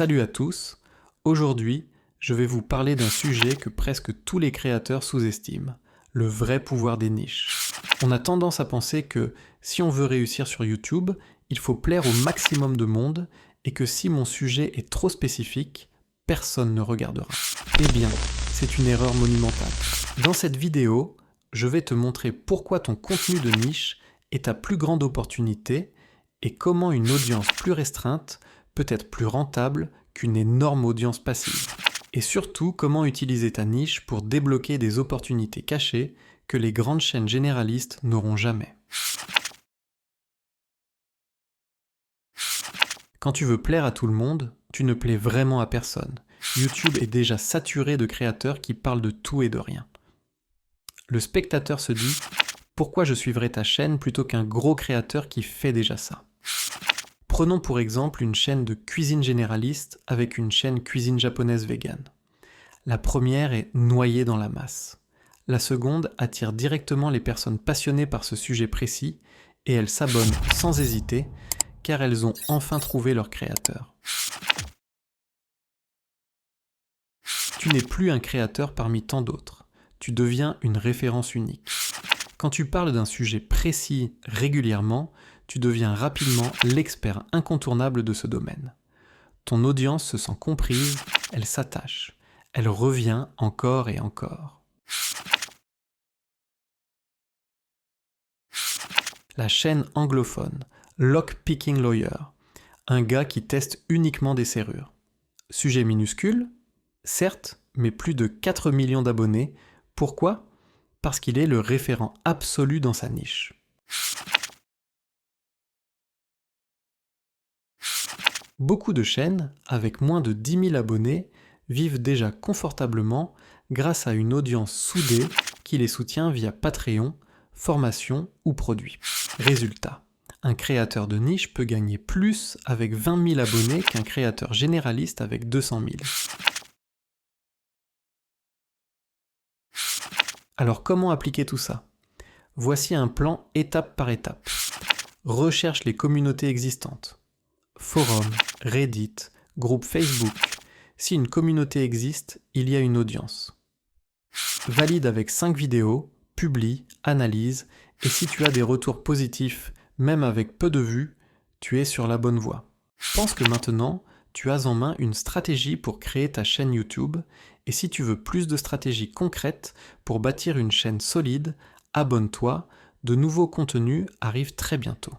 Salut à tous, aujourd'hui je vais vous parler d'un sujet que presque tous les créateurs sous-estiment, le vrai pouvoir des niches. On a tendance à penser que si on veut réussir sur YouTube, il faut plaire au maximum de monde et que si mon sujet est trop spécifique, personne ne regardera. Eh bien, c'est une erreur monumentale. Dans cette vidéo, je vais te montrer pourquoi ton contenu de niche est ta plus grande opportunité et comment une audience plus restreinte peut être plus rentable qu'une énorme audience passive. Et surtout, comment utiliser ta niche pour débloquer des opportunités cachées que les grandes chaînes généralistes n'auront jamais. Quand tu veux plaire à tout le monde, tu ne plais vraiment à personne. YouTube est déjà saturé de créateurs qui parlent de tout et de rien. Le spectateur se dit « Pourquoi je suivrai ta chaîne plutôt qu'un gros créateur qui fait déjà ça ?» Prenons pour exemple une chaîne de cuisine généraliste avec une chaîne cuisine japonaise vegan. La première est noyée dans la masse. La seconde attire directement les personnes passionnées par ce sujet précis et elles s'abonnent sans hésiter car elles ont enfin trouvé leur créateur. Tu n'es plus un créateur parmi tant d'autres. Tu deviens une référence unique. Quand tu parles d'un sujet précis régulièrement, tu deviens rapidement l'expert incontournable de ce domaine. Ton audience se sent comprise, elle s'attache. Elle revient encore et encore. La chaîne anglophone, Lockpicking Lawyer, un gars qui teste uniquement des serrures. Sujet minuscule, certes, mais plus de 4 millions d'abonnés. Pourquoi ? Parce qu'il est le référent absolu dans sa niche. Beaucoup de chaînes, avec moins de 10 000 abonnés, vivent déjà confortablement grâce à une audience soudée qui les soutient via Patreon, formation ou produits. Résultat, un créateur de niche peut gagner plus avec 20 000 abonnés qu'un créateur généraliste avec 200 000. Alors comment appliquer tout ça ? Voici un plan étape par étape. Recherche les communautés existantes. Forum, Reddit, groupe Facebook. Si une communauté existe, il y a une audience. Valide avec 5 vidéos, publie, analyse, et si tu as des retours positifs, même avec peu de vues, tu es sur la bonne voie. Pense que maintenant, tu as en main une stratégie pour créer ta chaîne YouTube, et si tu veux plus de stratégies concrètes pour bâtir une chaîne solide, abonne-toi, de nouveaux contenus arrivent très bientôt.